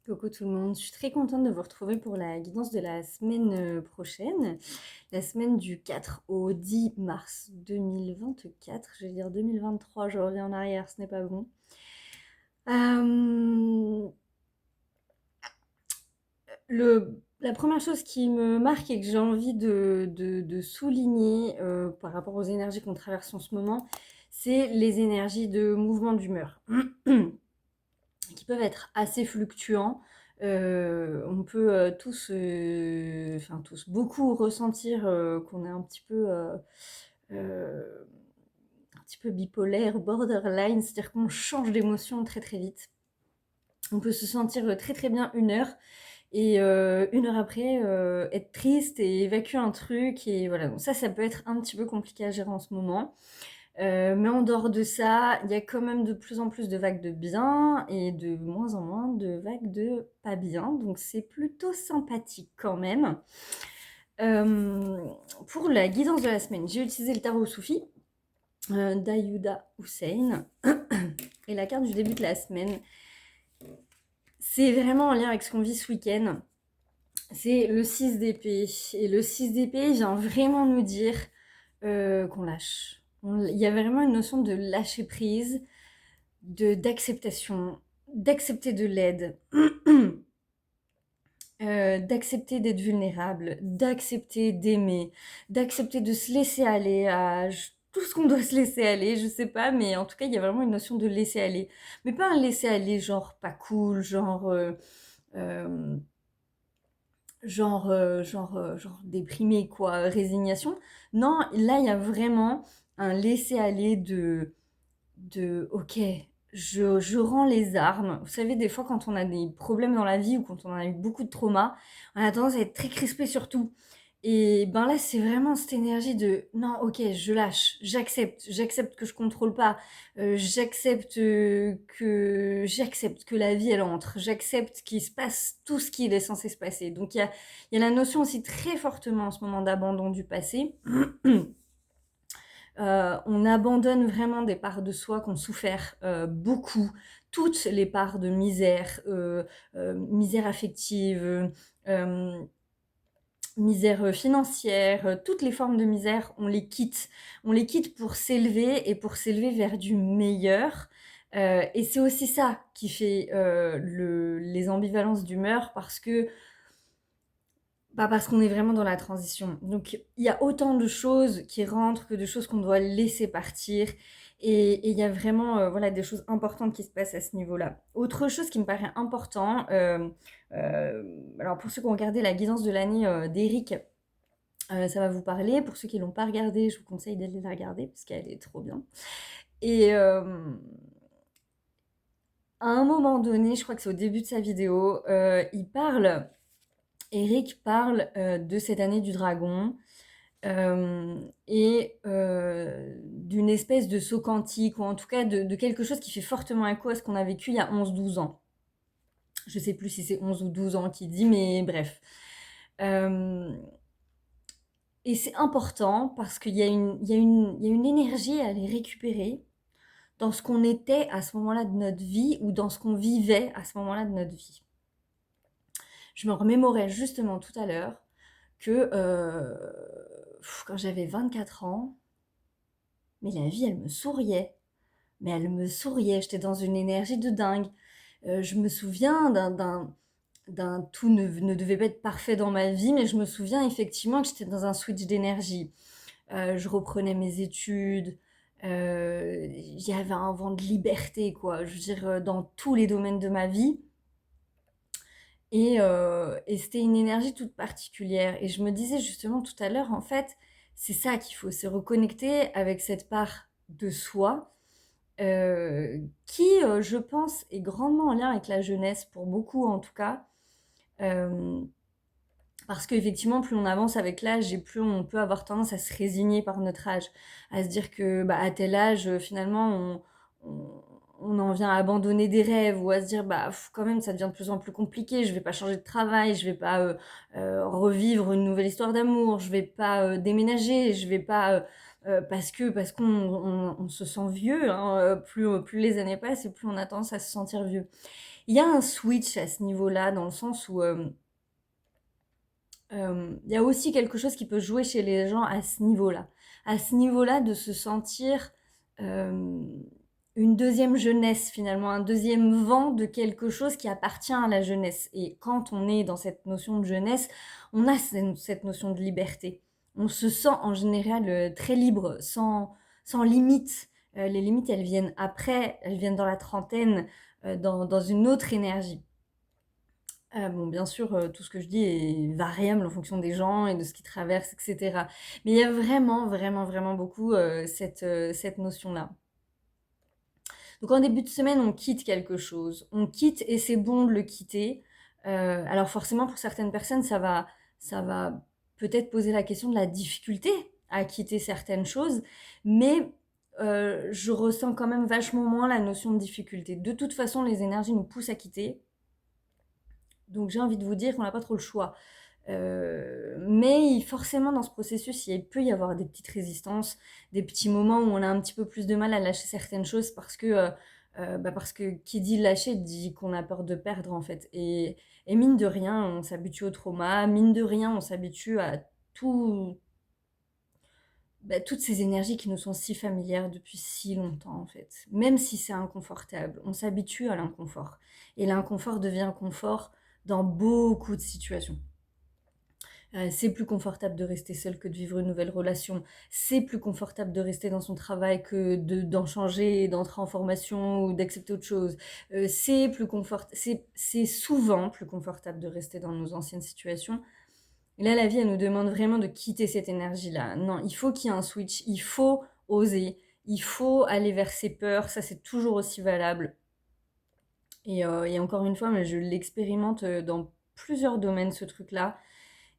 Coucou tout le monde, je suis très contente de vous retrouver pour la guidance de la semaine prochaine, la semaine du 4 au 10 mars 2024, je vais dire 2023, je reviens en arrière, ce n'est pas bon. Euh, la première chose qui me marque et que j'ai envie de souligner par rapport aux énergies qu'on traverse en ce moment, c'est les énergies de mouvement d'humeur. Qui peuvent être assez fluctuants. On peut enfin tous, beaucoup ressentir qu'on est un petit peu bipolaire, borderline, c'est-à-dire qu'on change d'émotion très très vite. On peut se sentir très très bien une heure et une heure après être triste et évacuer un truc et voilà. Donc ça peut être un petit peu compliqué à gérer en ce moment. Mais en dehors de ça, il y a quand même de plus en plus de vagues de bien et de moins en moins de vagues de pas bien. Donc c'est plutôt sympathique quand même. Euh, pour la guidance de la semaine, j'ai utilisé le tarot Soufi d'Ayuda Hussein. Et la carte du début de la semaine, c'est vraiment en lien avec ce qu'on vit ce week-end. C'est le 6 d'épée. Et le 6 d'épée vient vraiment nous dire qu'on lâche. Il y a vraiment une notion de lâcher prise, d'acceptation, d'accepter de l'aide, d'accepter d'être vulnérable, d'accepter d'aimer, d'accepter de se laisser aller à tout ce qu'on doit se laisser aller, je sais pas, mais en tout cas, il y a vraiment une notion de laisser aller. Mais pas un laisser aller genre pas cool, euh, genre déprimé, quoi, résignation. Non, là, il y a vraiment un laisser aller ok, je rends les armes. Vous savez, des fois, quand on a des problèmes dans la vie ou quand on a eu beaucoup de traumas, on a tendance à être très crispé sur tout. Et ben là, c'est vraiment cette énergie de non, ok, je lâche, j'accepte que je contrôle pas, j'accepte que la vie elle entre, j'accepte qu'il se passe tout ce qui est censé se passer. Donc il y a la notion aussi très fortement en ce moment d'abandon du passé. On abandonne vraiment des parts de soi qui ont souffert beaucoup, toutes les parts de misère, misère affective, euh, misère financière, toutes les formes de misère, on les quitte. On les quitte pour s'élever et pour s'élever vers du meilleur. Et c'est aussi ça qui fait les ambivalences d'humeur parce qu'on est vraiment dans la transition. Donc il y a autant de choses qui rentrent que de choses qu'on doit laisser partir. Et il y a vraiment voilà, des choses importantes qui se passent à ce niveau-là. Autre chose qui me paraît important, alors pour ceux qui ont regardé la guidance de l'année d'Eric, ça va vous parler. Pour ceux qui ne l'ont pas regardé, je vous conseille d'aller la regarder parce qu'elle est trop bien. Et à un moment donné, je crois que c'est au début de sa vidéo, Eric parle de cette année du dragon et d'une espèce de saut quantique, ou en tout cas de quelque chose qui fait fortement écho à ce qu'on a vécu il y a 11-12 ans. Je sais plus si c'est 11 ou 12 ans qu'il dit, mais bref. Et c'est important parce qu'il y a il y a une énergie à aller récupérer dans ce qu'on était à ce moment-là de notre vie ou dans ce qu'on vivait à ce moment-là de notre vie. Je me remémorais justement tout à l'heure que quand j'avais 24 ans, mais la vie, elle me souriait. Mais elle me souriait, j'étais dans une énergie de dingue. Je me souviens d'un tout ne devait pas être parfait dans ma vie, mais je me souviens effectivement que j'étais dans un switch d'énergie. Je reprenais mes études, il y avait un vent de liberté, quoi. Je veux dire, dans tous les domaines de ma vie. Et c'était une énergie toute particulière. Et je me disais justement tout à l'heure, en fait, c'est ça qu'il faut, se reconnecter avec cette part de soi qui, je pense, est grandement en lien avec la jeunesse, pour beaucoup en tout cas. Euh, Parce qu'effectivement, plus on avance avec l'âge et plus on peut avoir tendance à se résigner par notre âge, à se dire que bah, à tel âge, finalement, on en vient à abandonner des rêves ou à se dire bah quand même ça devient de plus en plus compliqué, je vais pas changer de travail, je vais pas revivre une nouvelle histoire d'amour, je vais pas déménager, je vais pas parce qu'on se sent vieux, hein, plus les années passent et plus on a tendance à se sentir vieux. il y a un switch à ce niveau-là, dans le sens où il y a aussi quelque chose qui peut jouer chez les gens à ce niveau-là. À ce niveau-là, de se sentir une deuxième jeunesse, finalement, un deuxième vent de quelque chose qui appartient à la jeunesse. Et quand on est dans cette notion de jeunesse, on a cette notion de liberté. On se sent en général très libre, sans limite. Les limites, elles viennent après, elles viennent dans la trentaine, dans une autre énergie. Bon, bien sûr, tout ce que je dis est variable en fonction des gens et de ce qu'ils traversent, et cetera. Mais il y a vraiment, vraiment, vraiment beaucoup cette notion-là. Donc en début de semaine, on quitte quelque chose. On quitte et c'est bon de le quitter. Alors forcément, pour certaines personnes, ça va peut-être poser la question de la difficulté à quitter certaines choses, mais je ressens quand même vachement moins la notion de difficulté. De toute façon, les énergies nous poussent à quitter. Donc j'ai envie de vous dire qu'on n'a pas trop le choix. Mais forcément, dans ce processus, il peut y avoir des petites résistances, des petits moments où on a un petit peu plus de mal à lâcher certaines choses parce que qui dit lâcher dit qu'on a peur de perdre en fait. Et mine de rien, on s'habitue au trauma, mine de rien, on s'habitue à tout, toutes ces énergies qui nous sont si familières depuis si longtemps en fait. Même si c'est inconfortable, on s'habitue à l'inconfort. Et l'inconfort devient confort dans beaucoup de situations. C'est plus confortable de rester seul que de vivre une nouvelle relation. C'est plus confortable de rester dans son travail que d'en changer, d'entrer en formation ou d'accepter autre chose. C'est souvent plus confortable de rester dans nos anciennes situations. Et là, la vie, elle nous demande vraiment de quitter cette énergie-là. Non, il faut qu'il y ait un switch. Il faut oser. Il faut aller vers ses peurs. Ça, c'est toujours aussi valable. Et encore une fois, mais je l'expérimente dans plusieurs domaines, ce truc-là.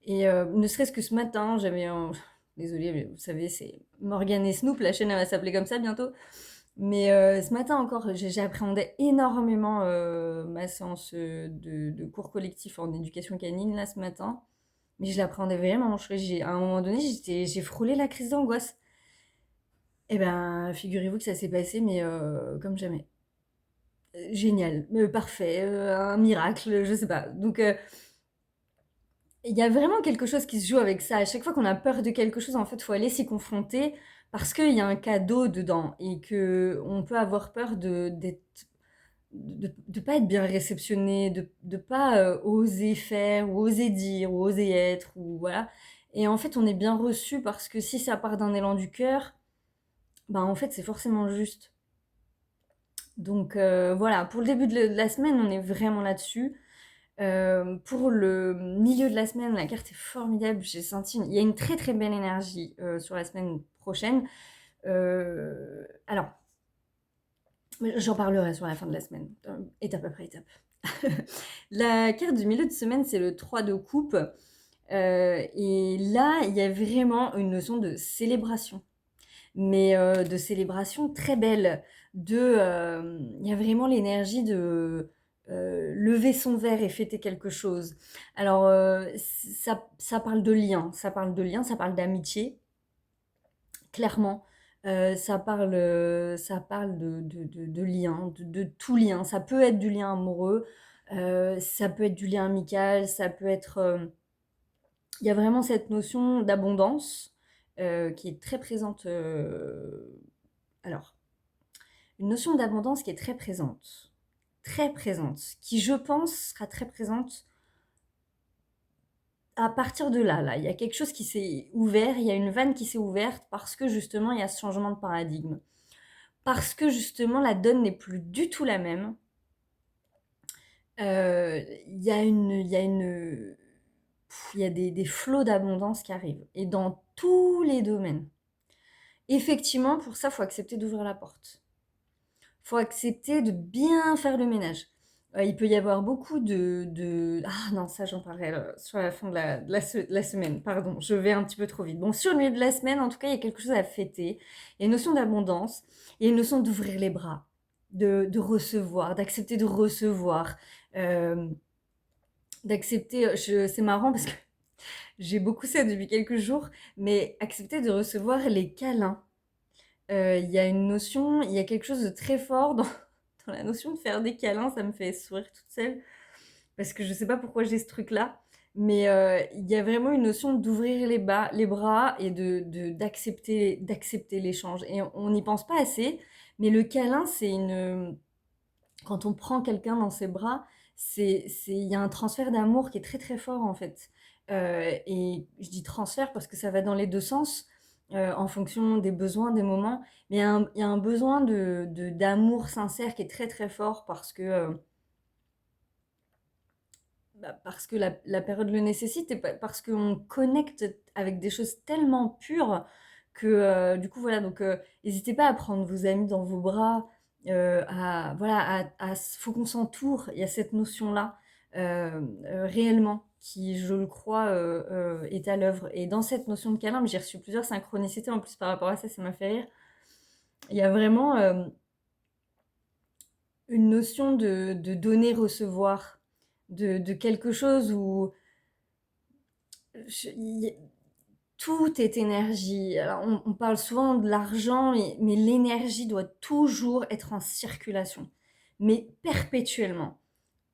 Et ne serait-ce que ce matin, j'avais un... Désolée, mais vous savez, c'est Morgane et Snoop, la chaîne elle va s'appeler comme ça bientôt. Mais ce matin encore, j'appréhendais énormément ma séance de cours collectif en éducation canine, là, ce matin. Mais je l'appréhendais vraiment. À un moment donné, j'ai frôlé la crise d'angoisse. Et ben, figurez-vous que ça s'est passé, mais comme jamais. Génial, parfait, un miracle, je sais pas. Donc, il y a vraiment quelque chose qui se joue avec ça. À chaque fois qu'on a peur de quelque chose, en fait, il faut aller s'y confronter parce qu'il y a un cadeau dedans et que on peut avoir peur de pas être bien réceptionné, de pas oser faire ou oser dire ou oser être ou voilà. Et en fait, on est bien reçu parce que si ça part d'un élan du cœur, ben en fait, c'est forcément juste. Donc voilà, pour le début de la semaine, on est vraiment là-dessus. Pour le milieu de la semaine, la carte est formidable. J'ai senti, il y a une très très belle énergie sur la semaine prochaine. Alors, j'en parlerai sur la fin de la semaine, étape après étape. La carte du milieu de semaine, c'est le 3 de coupe. Et là, il y a vraiment une notion de célébration. Mais de célébration très belle. Il y a vraiment l'énergie de lever son verre et fêter quelque chose. Alors, ça parle de lien, ça parle de lien, ça parle d'amitié, clairement. Ça parle de lien, de tout lien. Ça peut être du lien amoureux, ça peut être du lien amical, ça peut être... il y a vraiment cette notion d'abondance qui est très présente. Alors, une notion d'abondance qui est très présente, qui je pense sera très présente à partir de là. Là, il y a quelque chose qui s'est ouvert, il y a une vanne qui s'est ouverte parce que justement il y a ce changement de paradigme, parce que justement la donne n'est plus du tout la même. Il y a des flots d'abondance qui arrivent et dans tous les domaines. Effectivement, pour ça, il faut accepter d'ouvrir la porte. Faut accepter de bien faire le ménage. Il peut y avoir beaucoup Ah non, ça j'en parlerai sur la fin de la semaine. Pardon, je vais un petit peu trop vite. Bon, sur le milieu de la semaine, en tout cas, il y a quelque chose à fêter. Il y a une notion d'abondance. Il y a une notion d'ouvrir les bras, de recevoir, d'accepter de recevoir. euh, d'accepter... C'est marrant parce que j'ai beaucoup ça depuis quelques jours, mais accepter de recevoir les câlins. Il y a une notion, il y a quelque chose de très fort dans la notion de faire des câlins, ça me fait sourire toute seule, parce que je sais pas pourquoi j'ai ce truc-là, mais il y a vraiment une notion d'ouvrir les bras et d'accepter l'échange. Et on n'y pense pas assez, mais le câlin, quand on prend quelqu'un dans ses bras, il y a un transfert d'amour qui est très très fort en fait. Et je dis transfert parce que ça va dans les deux sens, en fonction des besoins, des moments. Mais il y a un besoin d'amour sincère qui est très très fort parce que la période le nécessite et parce qu'on connecte avec des choses tellement pures que du coup voilà, donc n'hésitez pas à prendre vos amis dans vos bras, voilà, faut qu'on s'entoure. Il y a cette notion-là réellement qui, je le crois, est à l'œuvre. Et dans cette notion de câlin, j'ai reçu plusieurs synchronicités en plus par rapport à ça, ça m'a fait rire. Il y a vraiment une notion de donner-recevoir, de quelque chose où je- y- tout est énergie. Alors, on parle souvent de l'argent, mais l'énergie doit toujours être en circulation, mais perpétuellement,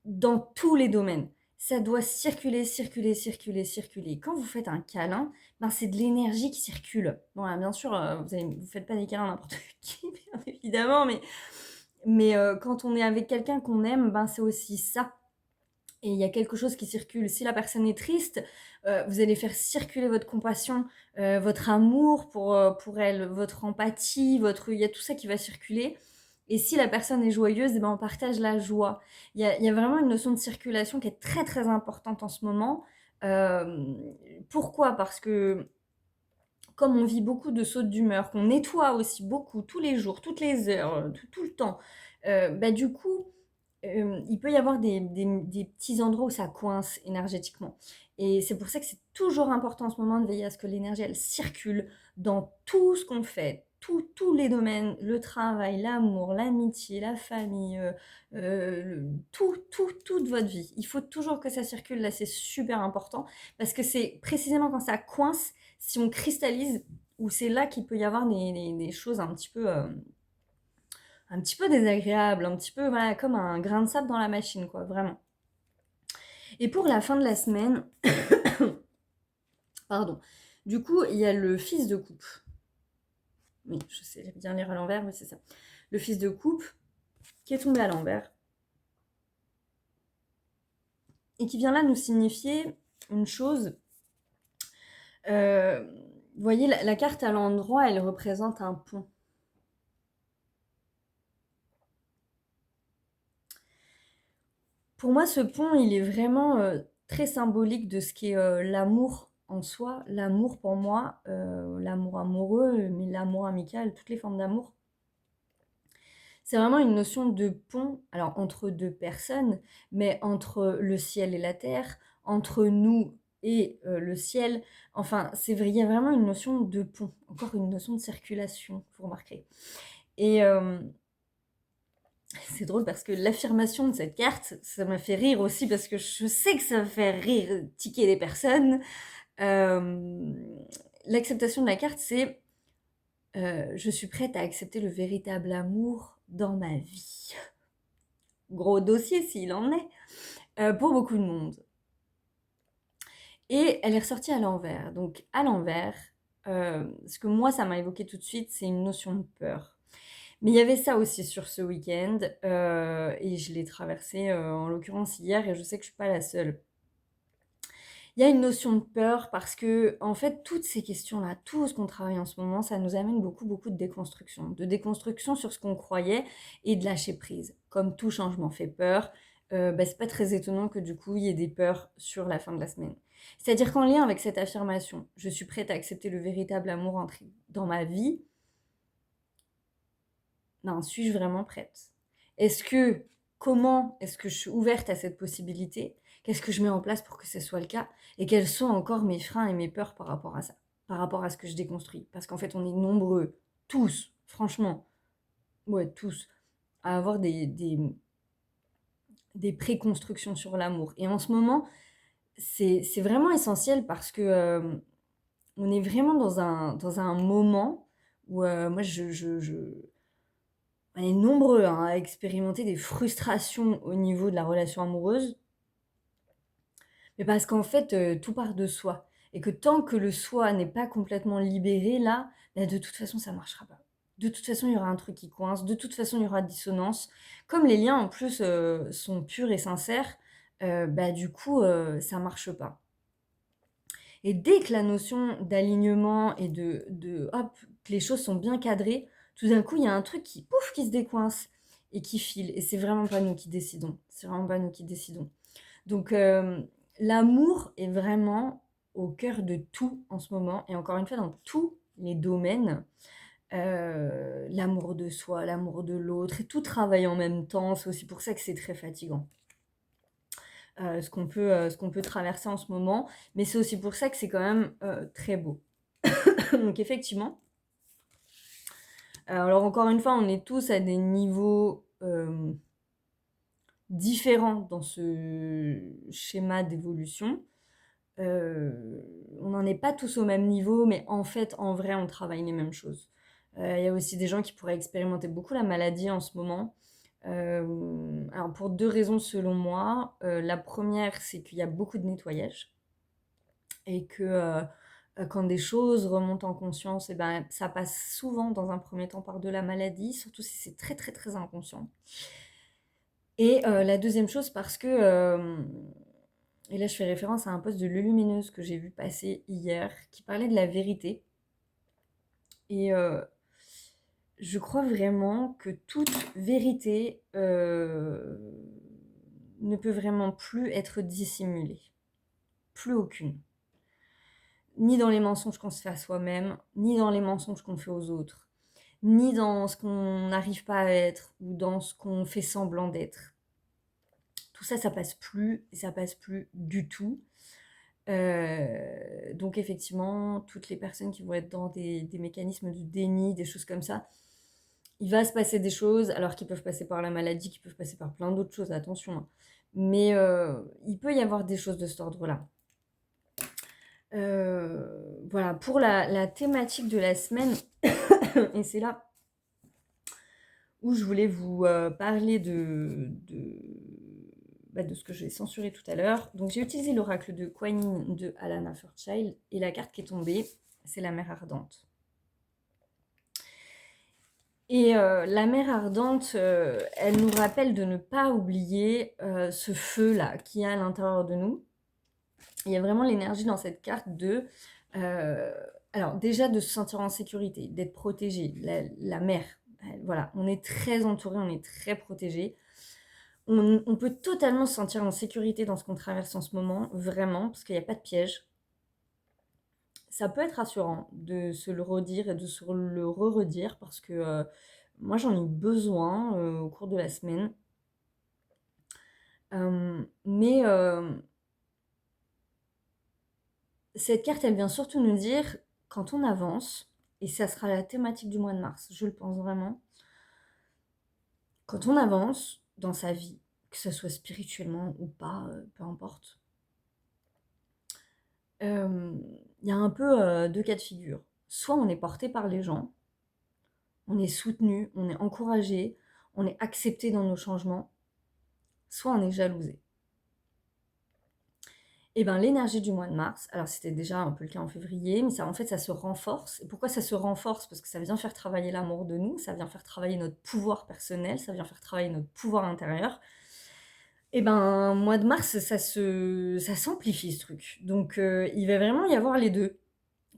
dans tous les domaines. Ça doit circuler, circuler, circuler, circuler. Quand vous faites un câlin, ben c'est de l'énergie qui circule. Bon, bien sûr, vous faites pas des câlins à n'importe qui, bien évidemment, mais quand on est avec quelqu'un qu'on aime, ben c'est aussi ça. Et il y a quelque chose qui circule. Si la personne est triste, vous allez faire circuler votre compassion, votre amour pour elle, votre empathie, il y a tout ça qui va circuler. Et si la personne est joyeuse, eh ben on partage la joie. Il y a vraiment une notion de circulation qui est très très importante en ce moment. Euh, Pourquoi? Parce que comme on vit beaucoup de sautes d'humeur, qu'on nettoie aussi beaucoup tous les jours, toutes les heures, tout le temps, bah du coup, il peut y avoir des petits endroits où ça coince énergétiquement. Et c'est pour ça que c'est toujours important en ce moment de veiller à ce que l'énergie, elle circule dans tout ce qu'on fait, tous les domaines, le travail, l'amour, l'amitié, la famille, toute votre vie. Il faut toujours que ça circule, là c'est super important, parce que c'est précisément quand ça coince, si on cristallise, où c'est là qu'il peut y avoir des choses un petit peu désagréables, un petit peu voilà, comme un grain de sable dans la machine, quoi, vraiment. Et pour la fin de la semaine, pardon, du coup, il y a le fils de coupe. Oui, je sais bien lire à l'envers, mais c'est ça. Le fils de coupe qui est tombé à l'envers et qui vient là nous signifier une chose. Vous voyez, la carte à l'endroit, elle représente un pont. Pour moi, ce pont, il est vraiment très symbolique de ce qu'est l'amour en soi. L'amour pour moi, l'amour amoureux, mais l'amour amical, toutes les formes d'amour. C'est vraiment une notion de pont, alors entre deux personnes, mais entre le ciel et la terre, entre nous et le ciel. Enfin, c'est vrai, il y a vraiment une notion de pont, encore une notion de circulation, vous remarquerez. Et c'est drôle parce que l'affirmation de cette carte, ça m'a fait rire aussi parce que je sais que ça va faire rire, tiquer des personnes. Euh, L'acceptation de la carte, c'est je suis prête à accepter le véritable amour dans ma vie. Gros dossier s'il en est, pour beaucoup de monde. Et elle est ressortie à l'envers. Donc à l'envers, ce que moi ça m'a évoqué tout de suite, c'est une notion de peur. Mais il y avait ça aussi sur ce week-end, et je l'ai traversé en l'occurrence hier, et je sais que je suis pas la seule. Il y a une notion de peur parce que, en fait, toutes ces questions-là, tout ce qu'on travaille en ce moment, ça nous amène beaucoup, beaucoup de déconstruction sur ce qu'on croyait et de lâcher prise. Comme tout changement fait peur, c'est pas très étonnant que du coup, il y ait des peurs sur la fin de la semaine. C'est-à-dire qu'en lien avec cette affirmation, je suis prête à accepter le véritable amour entré dans ma vie, non, suis-je vraiment prête? Comment est-ce que je suis ouverte à cette possibilité? Qu'est-ce que je mets en place pour que ce soit le cas? Et quels sont encore mes freins et mes peurs par rapport à ça? Par rapport à ce que je déconstruis? Parce qu'en fait, on est nombreux, tous, franchement, ouais, tous, à avoir des préconstructions sur l'amour. Et en ce moment, c'est vraiment essentiel parce que on est vraiment dans un moment où moi, on est nombreux hein, à expérimenter des frustrations au niveau de la relation amoureuse, mais parce qu'en fait, tout part de soi et que tant que le soi n'est pas complètement libéré là, bah, de toute façon ça marchera pas. De toute façon, il y aura un truc qui coince, de toute façon, il y aura dissonance. Comme les liens en plus, sont purs et sincères, bah, du coup, ça marche pas. Et dès que la notion d'alignement et de hop, que les choses sont bien cadrées, tout d'un coup, il y a un truc qui, pouf, qui se décoince et qui file. Et c'est vraiment pas nous qui décidons. C'est vraiment pas nous qui décidons. Donc, l'amour est vraiment au cœur de tout en ce moment. Et encore une fois, dans tous les domaines, l'amour de soi, l'amour de l'autre, et tout travaille en même temps. C'est aussi pour ça que c'est très fatigant. Ce qu'on peut traverser en ce moment, mais c'est aussi pour ça que c'est quand même très beau. Donc effectivement, alors encore une fois, on est tous à des niveaux différents dans ce schéma d'évolution. On n'en est pas tous au même niveau, mais en fait, en vrai, on travaille les mêmes choses. Il y a aussi des gens qui pourraient expérimenter beaucoup la maladie en ce moment. Alors pour 2 raisons selon moi. La première, c'est qu'il y a beaucoup de nettoyage et que, quand des choses remontent en conscience et ben, ça passe souvent dans un premier temps par de la maladie, surtout si c'est très, très, très inconscient. Et la deuxième chose parce que, et là je fais référence à un post de Lulumineuse que j'ai vu passer hier, qui parlait de la vérité et je crois vraiment que toute vérité, ne peut vraiment plus être dissimulée. Plus aucune. Ni dans les mensonges qu'on se fait à soi-même, ni dans les mensonges qu'on fait aux autres, ni dans ce qu'on n'arrive pas à être ou dans ce qu'on fait semblant d'être. Tout ça, ça passe plus et ça passe plus du tout. Donc effectivement, toutes les personnes qui vont être dans des mécanismes de déni, des choses comme ça, il va se passer des choses, alors qu'ils peuvent passer par la maladie, qui peuvent passer par plein d'autres choses, attention. Hein. Mais il peut y avoir des choses de cet ordre-là. Voilà, pour la thématique de la semaine, et c'est là où je voulais vous parler de ce que j'ai censuré tout à l'heure. Donc j'ai utilisé l'oracle de Kuan Yin de Alana Fairchild, et la carte qui est tombée, c'est la mer ardente. Et la mer ardente, elle nous rappelle de ne pas oublier ce feu-là qui est à l'intérieur de nous. Il y a vraiment l'énergie dans cette carte de... alors déjà de se sentir en sécurité, d'être protégé, la mer. Voilà, on est très entouré, on est très protégé. On peut totalement se sentir en sécurité dans ce qu'on traverse en ce moment, vraiment, parce qu'il n'y a pas de piège. Ça peut être rassurant de se le redire et de se le re-redire, parce que moi j'en ai eu besoin au cours de la semaine. Mais cette carte, elle vient surtout nous dire, quand on avance, et ça sera la thématique du mois de mars, je le pense vraiment, quand on avance dans sa vie, que ce soit spirituellement ou pas, peu importe, il y a un peu 2 cas de figure. Soit on est porté par les gens, on est soutenu, on est encouragé, on est accepté dans nos changements, soit on est jalousé. Et ben l'énergie du mois de mars, alors c'était déjà un peu le cas en février, mais ça, en fait, ça se renforce. Et pourquoi ça se renforce? Parce que ça vient faire travailler l'amour de nous, ça vient faire travailler notre pouvoir personnel, ça vient faire travailler notre pouvoir intérieur. Et ben, mois de mars, ça s'amplifie ce truc. Donc, il va vraiment y avoir les deux,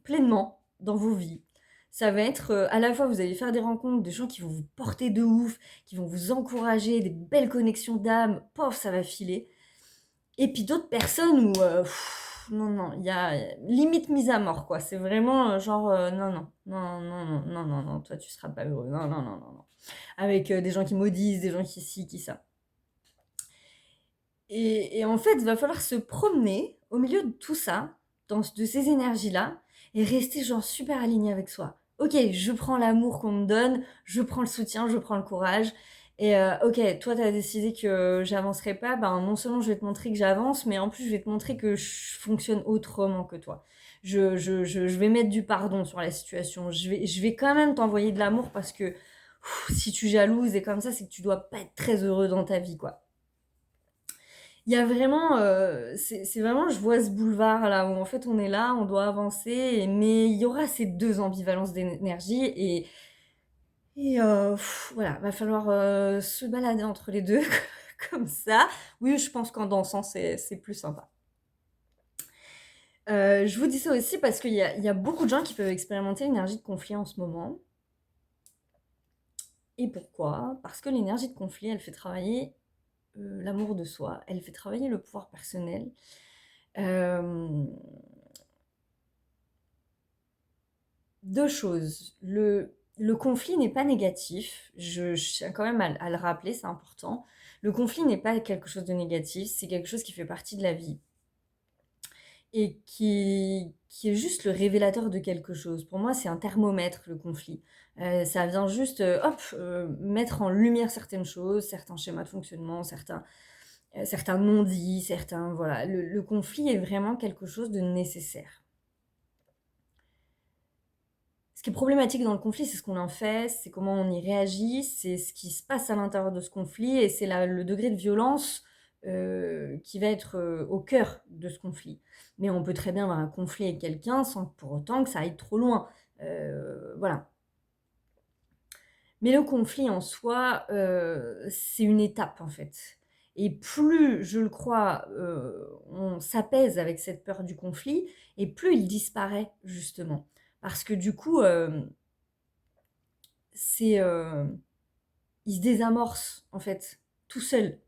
pleinement, dans vos vies. Ça va être à la fois, vous allez faire des rencontres de gens qui vont vous porter de ouf, qui vont vous encourager, des belles connexions d'âme, pof, ça va filer. Et puis d'autres personnes où, non, non, il y a limite mise à mort, quoi. C'est vraiment genre, non, non, non, non, non, non, non, non, toi tu seras pas heureux, non, non, non, non, non. Avec des gens qui maudissent, des gens qui ci, qui ça. Et en fait, il va falloir se promener au milieu de tout ça, de ces énergies-là, et rester genre super aligné avec soi. Ok, je prends l'amour qu'on me donne, je prends le soutien, je prends le courage. Et ok, toi t'as décidé que j'avancerai pas, ben non seulement je vais te montrer que j'avance, mais en plus je vais te montrer que je fonctionne autrement que toi. Je vais mettre du pardon sur la situation. Je vais quand même t'envoyer de l'amour parce que si tu jalouses et comme ça, c'est que tu dois pas être très heureux dans ta vie, quoi. Il y a vraiment, c'est vraiment je vois ce boulevard là où en fait on est là, on doit avancer mais il y aura ces 2 ambivalences d'énergie et voilà, va falloir, se balader entre les 2 comme ça. Oui, je pense qu'en dansant, c'est plus sympa. Je vous dis ça aussi parce qu'il y a beaucoup de gens qui peuvent expérimenter l'énergie de conflit en ce moment. Et pourquoi? Parce que l'énergie de conflit, elle fait travailler, l'amour de soi, elle fait travailler le pouvoir personnel. Hem 2 choses. Le conflit n'est pas négatif. Je tiens quand même à le rappeler, c'est important. Le conflit n'est pas quelque chose de négatif, c'est quelque chose qui fait partie de la vie et qui est juste le révélateur de quelque chose. Pour moi, c'est un thermomètre, le conflit. Ça vient juste, hop, mettre en lumière certaines choses, certains schémas de fonctionnement, certains non-dits, certains voilà. Le conflit est vraiment quelque chose de nécessaire. Ce qui est problématique dans le conflit, c'est ce qu'on en fait, c'est comment on y réagit, c'est ce qui se passe à l'intérieur de ce conflit et c'est le degré de violence qui va être au cœur de ce conflit. Mais on peut très bien avoir un conflit avec quelqu'un sans pour autant que ça aille trop loin. Voilà. Mais le conflit en soi, c'est une étape en fait. Et plus, je le crois, on s'apaise avec cette peur du conflit, et plus il disparaît justement. Parce que du coup, c'est, il se désamorce en fait, tout seul.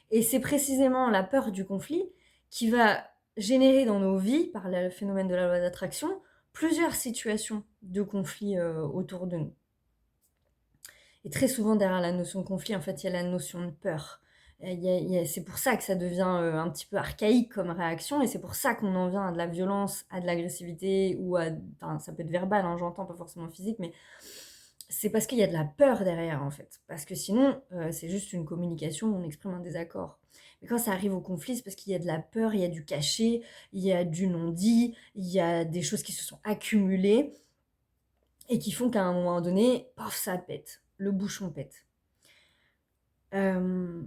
Et c'est précisément la peur du conflit qui va générer dans nos vies, par le phénomène de la loi d'attraction, plusieurs situations de conflit autour de nous. Et très souvent, derrière la notion de conflit, en fait, il y a la notion de peur. C'est pour ça que ça devient un petit peu archaïque comme réaction, et c'est pour ça qu'on en vient à de la violence, à de l'agressivité, ou à... Enfin, ça peut être verbal, hein, j'entends, pas forcément physique, mais c'est parce qu'il y a de la peur derrière, en fait. Parce que sinon, c'est juste une communication où on exprime un désaccord. Mais quand ça arrive au conflit, c'est parce qu'il y a de la peur, il y a du caché, il y a du non-dit, il y a des choses qui se sont accumulées, et qui font qu'à un moment donné, paf, ça pète. Le bouchon pète. Euh,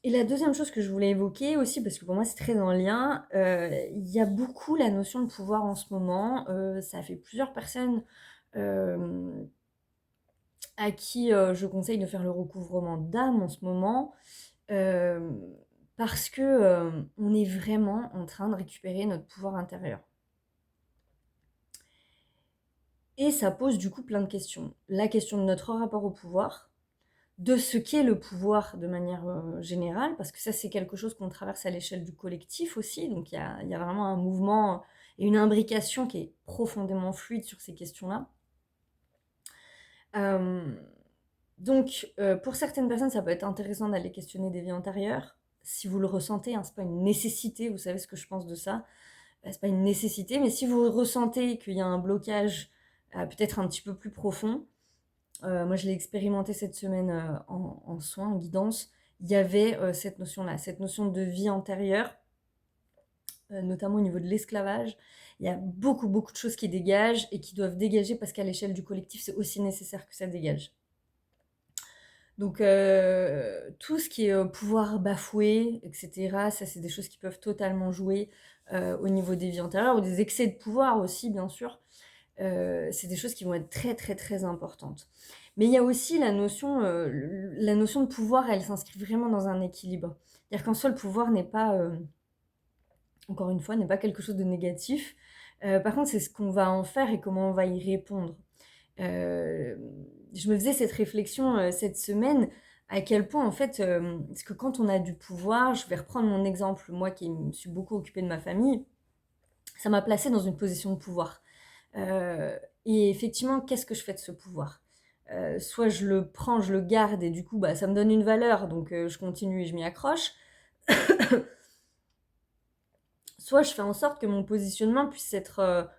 Et la deuxième chose que je voulais évoquer aussi, parce que pour moi c'est très en lien, il y a beaucoup la notion de pouvoir en ce moment. Ça fait plusieurs personnes euh, à qui je conseille de faire le recouvrement d'âme en ce moment, euh, parce que on est vraiment en train de récupérer notre pouvoir intérieur. Et ça pose du coup plein de questions. La question de notre rapport au pouvoir, de ce qu'est le pouvoir de manière générale, parce que ça c'est quelque chose qu'on traverse à l'échelle du collectif aussi, donc il y a vraiment un mouvement et une imbrication qui est profondément fluide sur ces questions-là. Euh, donc pour certaines personnes ça peut être intéressant d'aller questionner des vies antérieures, si vous le ressentez, hein, c'est pas une nécessité, vous savez ce que je pense de ça, c'est pas une nécessité, mais si vous ressentez qu'il y a un blocage peut-être un petit peu plus profond, moi, je l'ai expérimenté cette semaine en soins, en guidance. Il y avait cette notion-là, cette notion de vie antérieure, notamment au niveau de l'esclavage. Il y a beaucoup, beaucoup de choses qui dégagent et qui doivent dégager parce qu'à l'échelle du collectif, c'est aussi nécessaire que ça dégage. Donc, tout ce qui est pouvoir bafoué, etc., ça, c'est des choses qui peuvent totalement jouer au niveau des vies antérieures ou des excès de pouvoir aussi, bien sûr. C'est des choses qui vont être très, très, très importantes. Mais il y a aussi la notion de pouvoir, elle s'inscrit vraiment dans un équilibre. C'est-à-dire qu'en soi, le pouvoir n'est pas, encore une fois, n'est pas quelque chose de négatif. Par contre, c'est ce qu'on va en faire et comment on va y répondre. Euh, je me faisais cette réflexion cette semaine, à quel point, en fait, parce que quand on a du pouvoir, je vais reprendre mon exemple, moi qui me suis beaucoup occupée de ma famille, ça m'a placée dans une position de pouvoir. Et effectivement, qu'est-ce que je fais de ce pouvoir? Soit je le prends, je le garde et du coup, bah, ça me donne une valeur, donc je continue et je m'y accroche. Soit je fais en sorte que mon positionnement puisse être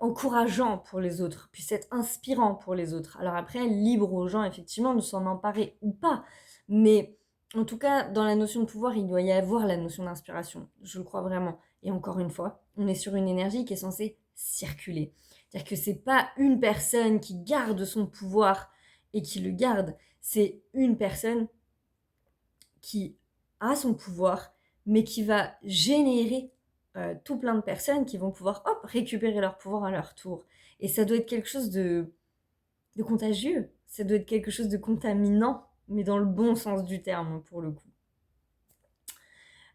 encourageant pour les autres, puisse être inspirant pour les autres. Alors après, libre aux gens, effectivement, de s'en emparer ou pas. Mais en tout cas, dans la notion de pouvoir, il doit y avoir la notion d'inspiration. Je le crois vraiment. Et encore une fois, on est sur une énergie qui est censée circuler. C'est-à-dire que c'est pas une personne qui garde son pouvoir et qui le garde, c'est une personne qui a son pouvoir, mais qui va générer tout plein de personnes qui vont pouvoir, hop, récupérer leur pouvoir à leur tour. Et ça doit être quelque chose de contagieux, ça doit être quelque chose de contaminant, mais dans le bon sens du terme, pour le coup.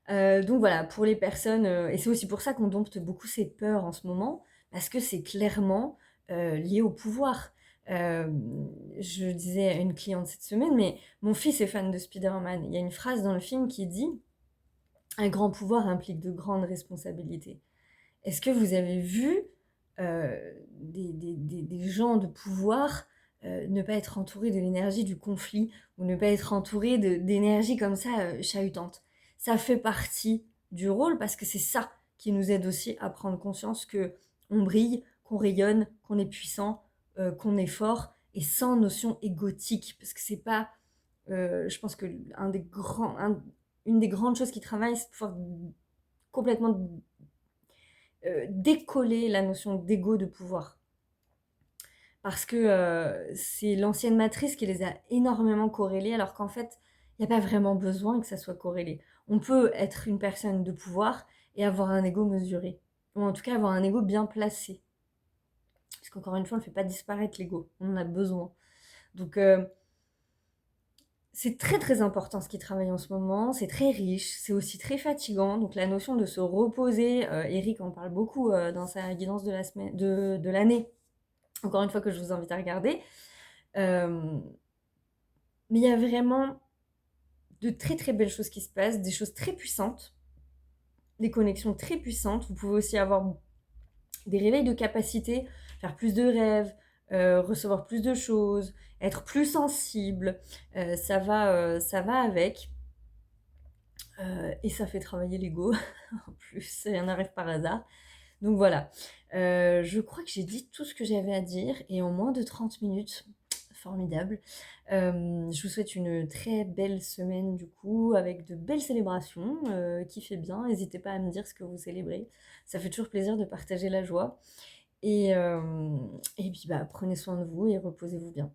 Donc voilà, pour les personnes, et c'est aussi pour ça qu'on dompte beaucoup ces peurs en ce moment, parce que c'est clairement lié au pouvoir. Je disais à une cliente cette semaine, mais mon fils est fan de Spider-Man. Il y a une phrase dans le film qui dit: un grand pouvoir implique de grandes responsabilités. Est-ce que vous avez vu des gens de pouvoir ne pas être entourés de l'énergie du conflit ou ne pas être entourés d'énergie comme ça chahutante? Ça fait partie du rôle parce que c'est ça qui nous aide aussi à prendre conscience que on brille, qu'on rayonne, qu'on est puissant, qu'on est fort et sans notion égotique, parce que c'est pas je pense que une des grandes choses qui travaillent, c'est de pouvoir complètement décoller la notion d'ego de pouvoir. Parce que c'est l'ancienne matrice qui les a énormément corrélés, alors qu'en fait, il n'y a pas vraiment besoin que ça soit corrélé. On peut être une personne de pouvoir et avoir un ego mesuré. Ou en tout cas avoir un ego bien placé. Parce qu'encore une fois, on ne fait pas disparaître l'ego. On en a besoin. Donc c'est très très important ce qui travaille en ce moment, c'est très riche, c'est aussi très fatigant. Donc la notion de se reposer, Eric en parle beaucoup dans sa guidance de la semaine, de l'année, encore une fois que je vous invite à regarder. Mais il y a vraiment de très très belles choses qui se passent, des choses très puissantes, des connexions très puissantes. Vous pouvez aussi avoir des réveils de capacité, faire plus de rêves, recevoir plus de choses, être plus sensible. Ça va avec. Et ça fait travailler l'ego, en plus, rien n'arrive par hasard. Donc voilà, je crois que j'ai dit tout ce que j'avais à dire, et en moins de 30 minutes, formidable. Je vous souhaite une très belle semaine du coup, avec de belles célébrations, kiffez bien, n'hésitez pas à me dire ce que vous célébrez, ça fait toujours plaisir de partager la joie. Et puis bah, prenez soin de vous et reposez-vous bien.